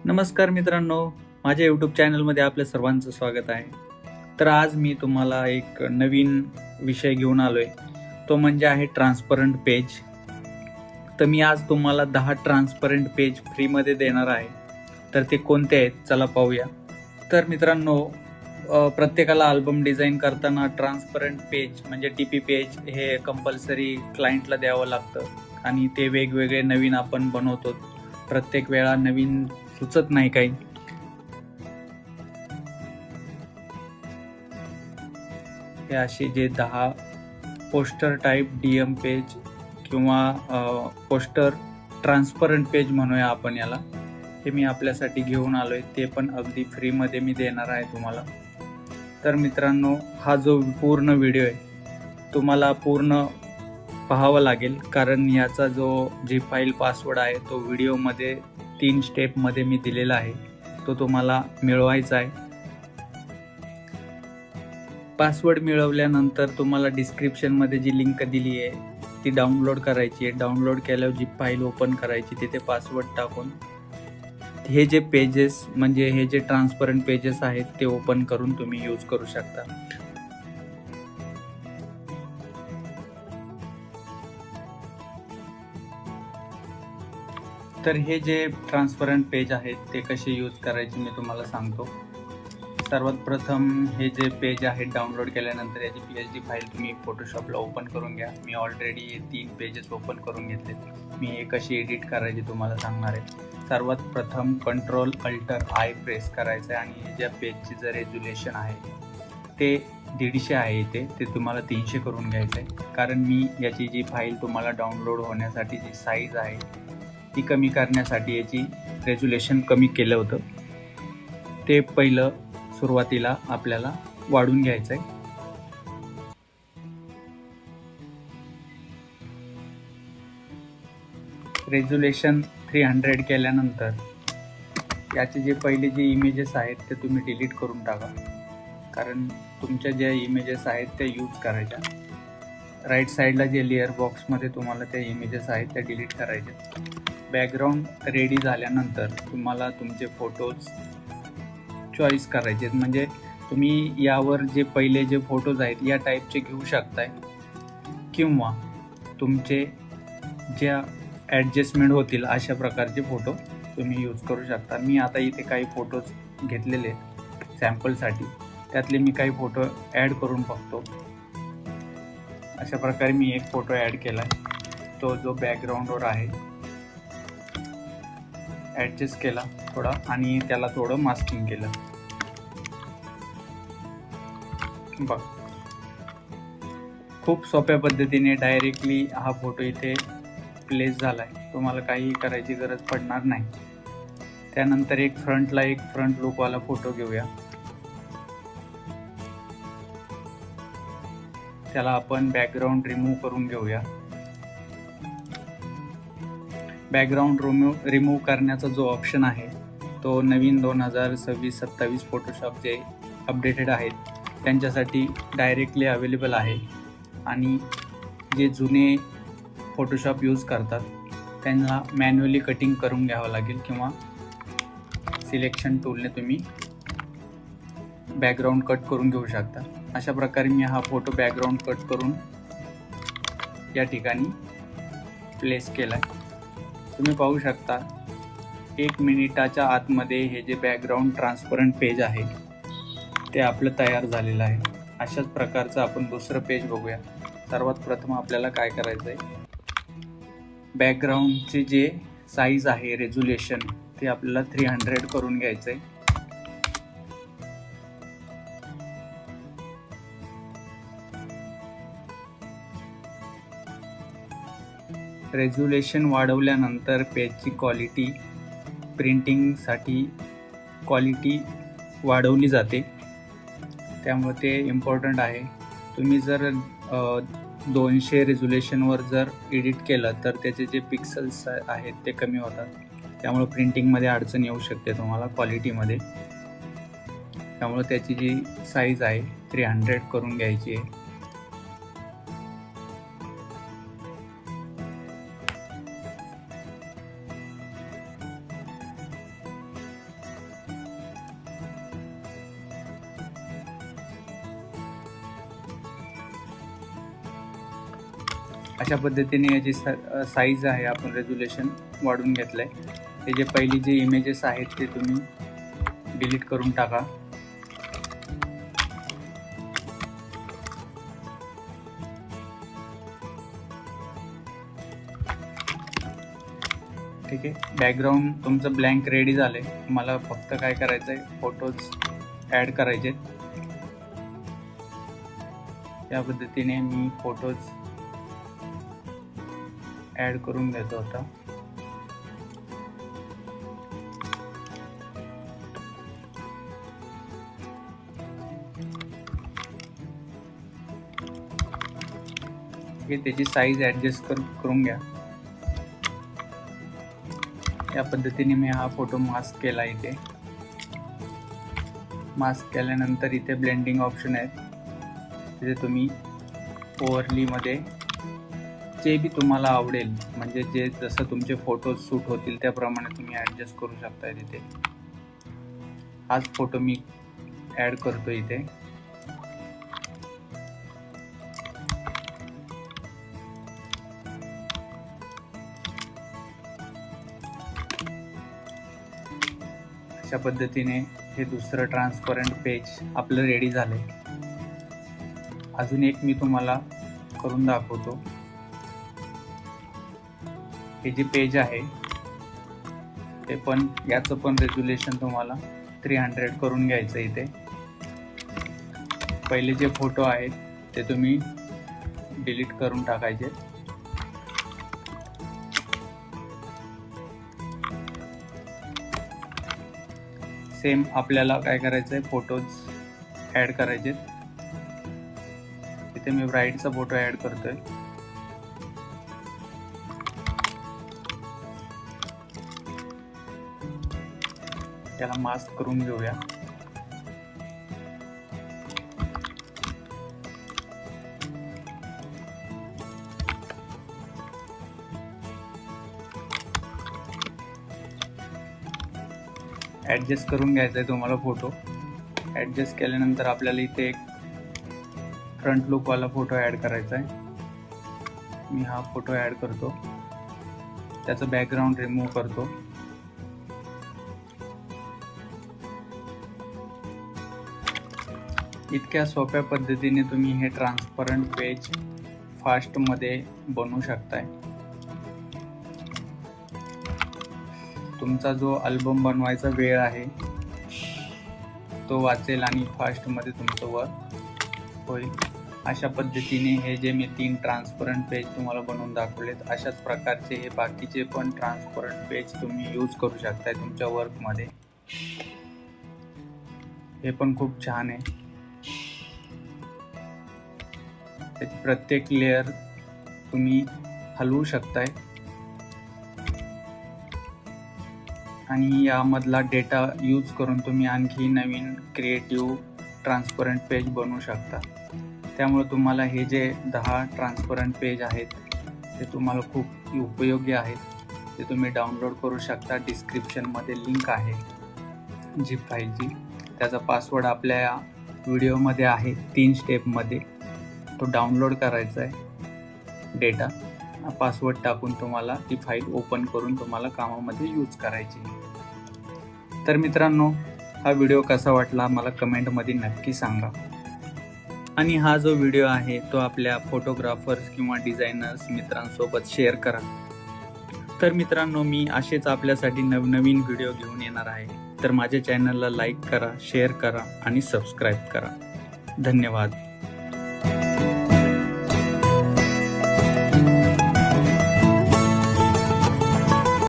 नमस्कार मित्रांनो, माझ्या यूट्यूब चॅनलमध्ये आपल्या सर्वांचं स्वागत आहे. तर आज मी तुम्हाला एक नवीन विषय घेऊन आलो आहे, तो म्हणजे आहे ट्रान्सपरंट पेज. तर मी आज तुम्हाला 10 ट्रान्सपरंट पेज फ्रीमध्ये देणार आहे. तर ते कोणते आहेत चला पाहूया. तर मित्रांनो, प्रत्येकाला अल्बम डिझाईन करताना ट्रान्सपरंट पेज म्हणजे TP पेज हे कंपल्सरी क्लायंटला द्यावं लागतं आणि ते वेगवेगळे नवीन आपण बनवतो. प्रत्येक वेळा नवीन सुचत नाही काही. हे असे जे 10 पोस्टर टाईप DM पेज किंवा पोस्टर ट्रान्सपरंट पेज म्हणूया आपण याला, हे मी आपल्यासाठी घेऊन आलो आहे. ते पण अगदी फ्रीमध्ये मी देणार आहे तुम्हाला. तर मित्रांनो, हा जो पूर्ण व्हिडिओ आहे तुम्हाला पूर्ण पाहावा लागेल, कारण याचा जी फाईल पासवर्ड आहे तो व्हिडिओमध्ये 3 स्टेपमध्ये मी दिलेला आहे, तो तुम्हाला मिळवायचा आहे. पासवर्ड मिळवल्यानंतर तुम्हाला डिस्क्रिप्शनमध्ये जी लिंक दिली आहे ती डाउनलोड करायची आहे. डाउनलोड केल्यावर जी फाईल ओपन करायची, तिथे पासवर्ड टाकून हे जे पेजेस म्हणजे हे जे ट्रान्सपरंट पेजेस आहेत ते ओपन करून तुम्ही यूज करू शकता. तर हे जे ट्रान्सपरंट पेज आहेत ते कसे यूज करायचे मी तुम्हाला सांगतो. सर्वात प्रथम हे जे पेज आहेत डाउनलोड केल्यानंतर याची PSD फाईल तुम्ही फोटोशॉपला ओपन करून घ्या. मी ऑलरेडी हे 3 पेजेस ओपन करून घेतलेत. मी हे कशी एडिट करायची तुम्हाला सांगणार आहे. सर्वात प्रथम Ctrl+Alt+I प्रेस करायचं आहे आणि ज्या पेजची जर रेझोल्युशन आहे ते 150 आहे इथे, ते तुम्हाला 300 करून घ्यायचं आहे. कारण मी याची जी फाईल तुम्हाला डाउनलोड होण्यासाठी जी साईज आहे ती कमी करण्यासाठी याची रेझोल्युशन कमी केलं होतं. ते पहिलं सुरुवातीला आपल्याला वाढून घ्यायचं आहे. रेझोल्युशन 300 केल्यानंतर याचे जे पहिले जे इमेजेस आहेत ते तुम्ही डिलीट करून टाका, कारण तुमच्या ज्या इमेजेस आहेत त्या यूज करायच्या. राईट साईडला जे लेअर बॉक्समध्ये तुम्हाला त्या इमेजेस आहेत त्या डिलीट करायच्या. बॅकग्राऊंड रेडी झाल्यानंतर तुम्हाला तुमचे फोटोज चॉईस करायचे आहेत. म्हणजे तुम्ही यावर जे पहिले जे फोटोज आहेत या टाईपचे घेऊ शकताय किंवा तुमचे ज्या ॲडजस्टमेंट होतील अशा प्रकारचे फोटो तुम्ही यूज करू शकता. मी आता इथे काही फोटोज घेतलेले सॅम्पलसाठी, त्यातले मी काही फोटो ॲड करून बघतो. अशा प्रकारे मी एक फोटो ॲड केला आहे, तो जो बॅकग्राऊंडवर आहे ॲडजस्ट केला थोडा आणि त्याला थोडं मास्किंग केलं. बघ, खूप सोप्या पद्धतीने डायरेक्टली हा फोटो इथे प्लेस झाला आहे. तुम्हाला काही करायची गरज पडणार नाही. त्यानंतर एक फ्रंट लुकवाला फोटो घेऊया. त्याला आपण बॅकग्राऊंड रिमूव्ह करून घेऊया. बॅकग्राऊंड रिमूव्ह करण्याचा जो ऑप्शन आहे तो नवीन 2026-27 फोटोशॉप जे अपडेटेड आहेत त्यांच्यासाठी डायरेक्टली अवेलेबल आहे आणि जे जुने फोटोशॉप यूज करतात त्यांना मॅन्युअली कटिंग करून घ्यावं लागेल किंवा सिलेक्शन टूलने तुम्ही बॅकग्राऊंड कट करून घेऊ शकता. अशा प्रकारे मी हा फोटो बॅकग्राऊंड कट करून या ठिकाणी प्लेस केला आहे. तुम्ही पाहू शकता 1 मिनिटाच्या आतमध्ये हे जे बॅकग्राऊंड ट्रान्सपरंट पेज आहे ते आपलं तयार झालेलं आहे. अशाच प्रकारचं आपण दुसरं पेज बघूया. सर्वात प्रथम आपल्याला काय करायचं आहे, बॅकग्राऊंडचे जे साईज आहे रेझोल्युशन ते आपल्याला 300 करून घ्यायचं आहे. रेझोल्युशन वाढवल्यानंतर पेजची क्वालिटी प्रिंटिंगसाठी क्वालिटी वाढवली जाते, त्यामुळे ते इम्पॉर्टंट आहे. तुम्ही जर 200 रेझोल्युशनवर जर एडिट केलं तर त्याचे जे पिक्सल्स आहेत ते कमी होतात, त्यामुळे प्रिंटिंगमध्ये अडचण येऊ शकते तुम्हाला क्वालिटीमध्ये. त्यामुळे त्याची जी साईज आहे 300 करून घ्यायची आहे. अशा पद्धतीने याची साईज आहे आपण रेझोल्युशन वाढवून घेतलं आहे. हे जे पहिली जे इमेजेस आहेत ते तुम्ही डिलीट करून टाका. ठीक आहे, बॅकग्राऊंड तुमचं ब्लँक रेडी झाले. मला फक्त काय करायचं आहे, फोटोज ॲड करायचे. या पद्धतीने मी फोटोज ॲड करून घेतो आता. त्याची साईज ॲडजस्ट करून घ्या. या पद्धतीने मी हा फोटो मास्क केला. इथे मास्क केल्यानंतर इथे ब्लेंडिंग ऑप्शन आहेत. तिथे तुम्ही ओव्हरलीमध्ये जे बी तुम्हाला आवडेल, म्हणजे जे जसं तुमचे फोटो सूट होतील त्याप्रमाणे तुम्ही ॲडजस्ट करू शकता. तिथे हाच फोटो मी ॲड करतो इथे. अशा पद्धतीने हे दुसरं ट्रान्सपरंट पेज आपलं रेडी झालंय. अजून एक मी तुम्हाला करून दाखवतो. हे जे पेज आहे ते पण याचं पण रेझोल्युशन तुम्हाला 300 करून घ्यायचं. इथे पहिले जे फोटो आहेत ते तुम्ही डिलीट करून टाकायचे. सेम आपल्याला काय करायचं आहे, फोटोज ॲड करायचे. इथे मी ब्राईडचा फोटो ॲड करतोय. त्याला मास्क करून घेऊया. ॲडजस्ट करून घ्यायचा आहे तुम्हाला फोटो. ॲडजस्ट केल्यानंतर आपल्याला इथे एक फ्रंट लुकवाला फोटो ॲड करायचा आहे. मी हा फोटो ॲड करतो. त्याचं बॅकग्राऊंड रिमूव्ह करतो. इतक्या सोप्या पद्धतीने तुम्ही हे ट्रान्सपरंट पेज फास्टमध्ये बनवू शकताय. तुमचा जो अल्बम बनवायचा वेळ आहे तो वाचेल आणि फास्टमध्ये तुमचं वर्क होईल. अशा पद्धतीने हे जे मी 3 ट्रान्सपरंट पेज तुम्हाला बनवून दाखवलेत, अशाच प्रकारचे हे बाकीचे पण ट्रान्सपरंट पेज तुम्ही यूज करू शकताय तुमच्या वर्कमध्ये. हे पण खूप छान आहे. त्याची प्रत्येक लेअर तुम्ही हलवू शकताय आणि यामधला डेटा यूज करून तुम्ही आणखी नवीन क्रिएटिव्ह ट्रान्सपरंट पेज बनवू शकता. त्यामुळे तुम्हाला हे जे 10 ट्रान्सपरंट पेज आहेत ते तुम्हाला खूप उपयोगी आहेत. ते तुम्ही डाउनलोड करू शकता. डिस्क्रिप्शनमध्ये लिंक आहे झिप फाईलची. त्याचा पासवर्ड आपल्या या व्हिडिओमध्ये आहे 3 स्टेपमध्ये. तो डाउनलोड करायचा आहे. डेटा पासवर्ड टाकून तुम्हाला ती फाईल ओपन करून तुम्हाला कामामध्ये यूज करायची. तर मित्रांनो, हा व्हिडिओ कसा वाटला मला कमेंटमध्ये नक्की सांगा. आणि हा जो व्हिडिओ आहे तो आपल्या फोटोग्राफर्स किंवा डिझायनर्स मित्रांसोबत शेअर करा. तर मित्रांनो, मी असेच आपल्यासाठी नवनवीन व्हिडिओ घेऊन येणार आहे. तर माझ्या चॅनलला लाईक करा, शेअर करा आणि सबस्क्राईब करा. धन्यवाद.